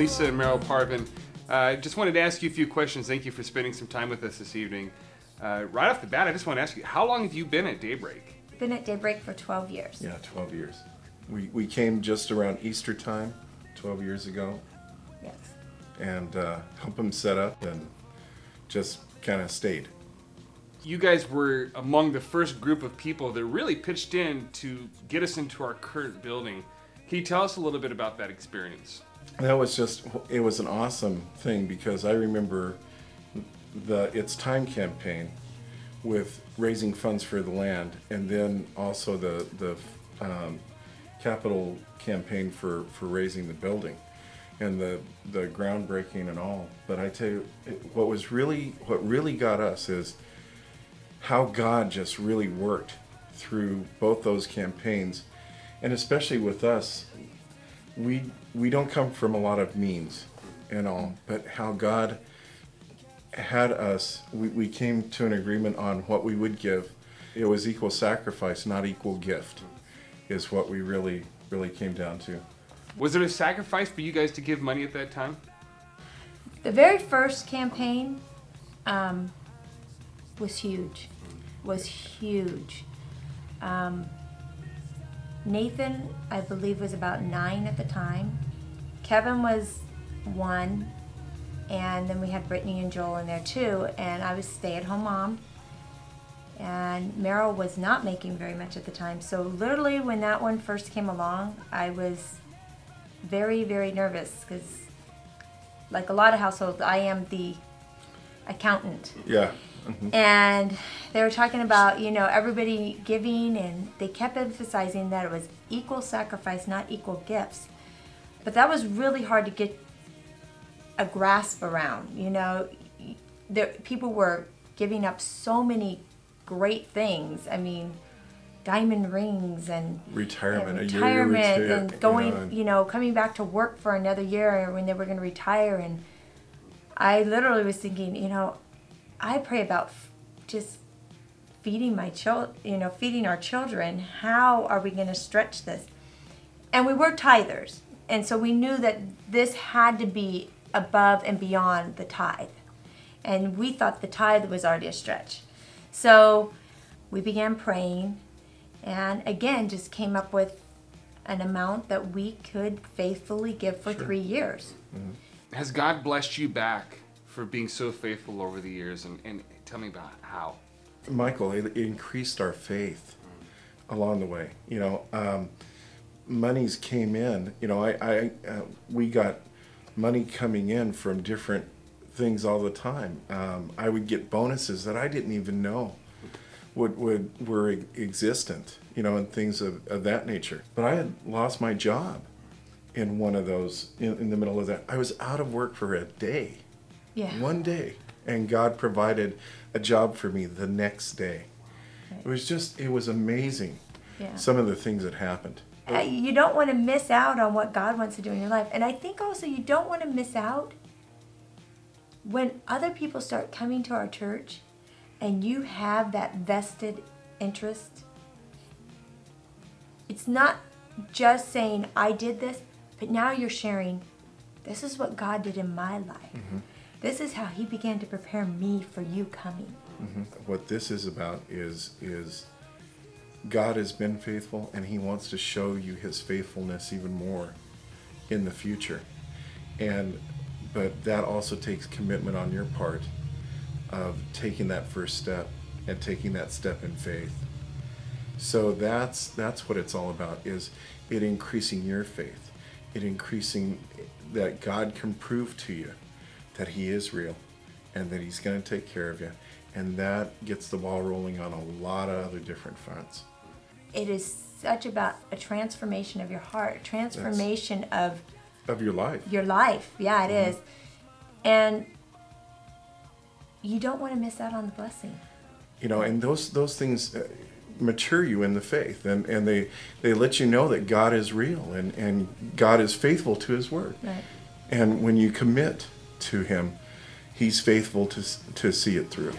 Lisa and Merrill, Parvin. Just wanted to ask you a few questions. Thank you for spending some time with us this evening. Right off the bat, I just want to ask you, how long have you been at Daybreak? Been at Daybreak for 12 years. Yeah, 12 years. We came just around Easter time, 12 years ago. Yes. And helped them set up and just kind of stayed. You guys were among the first group of people that really pitched in to get us into our current building. Can you tell us a little bit about that experience? That was it was an awesome thing because I remember the It's Time campaign with raising funds for the land, and then also the capital campaign for raising the building and the groundbreaking and all. But I tell you, what really got us is how God just really worked through both those campaigns, and especially with us, we don't come from a lot of means and all, but how God had us, we came to an agreement on what we would give. It was equal sacrifice, not equal gift, is what we really came down to. Was it a sacrifice for you guys to give money at that time? The very first campaign was huge. Nathan, I believe, was about 9 at the time. Kevin was 1, and then we had Brittany and Joel in there too, and I was stay-at-home mom. And Merrill was not making very much at the time, so literally when that one first came along, I was very, very nervous because, like a lot of households, I am the accountant. Yeah. And they were talking about, everybody giving, and they kept emphasizing that it was equal sacrifice, not equal gifts. But that was really hard to get a grasp around. People were giving up so many great things. I mean, diamond rings and retirement, a year and going, coming back to work for another year when they were going to retire. And I literally was thinking, I pray about just feeding my feeding our children. How are we going to stretch this? And we were tithers, and so we knew that this had to be above and beyond the tithe. And we thought the tithe was already a stretch. So we began praying, and again, just came up with an amount that we could faithfully give for 3 years. Mm-hmm. Has God blessed you back for being so faithful over the years, and tell me about how? Michael, it increased our faith along the way. Monies came in. We got money coming in from different things all the time. I would get bonuses that I didn't even know were existent, and things of that nature. But I had lost my job in one of those, in the middle of that. I was out of work for a day. Yeah. One day. And God provided a job for me the next day. Right. It was amazing. Yeah. Some of the things that happened. You don't want to miss out on what God wants to do in your life. And I think also you don't want to miss out when other people start coming to our church and you have that vested interest. It's not just saying, I did this, but now you're sharing, this is what God did in my life. Mm-hmm. This is how he began to prepare me for you coming. Mm-hmm. What this is about is God has been faithful, and he wants to show you his faithfulness even more in the future. But that also takes commitment on your part of taking that first step and taking that step in faith. So that's what it's all about, is it increasing your faith, it increasing that God can prove to you that he is real and that he's going to take care of you. And that gets the ball rolling on a lot of other different fronts. It is such about a transformation of your heart, a transformation of your life. Your life, yeah, it is. And you don't want to miss out on the blessing. And those things mature you in the faith, and they let you know that God is real and God is faithful to his word. Right. And when you commit to him, he's faithful to see it through.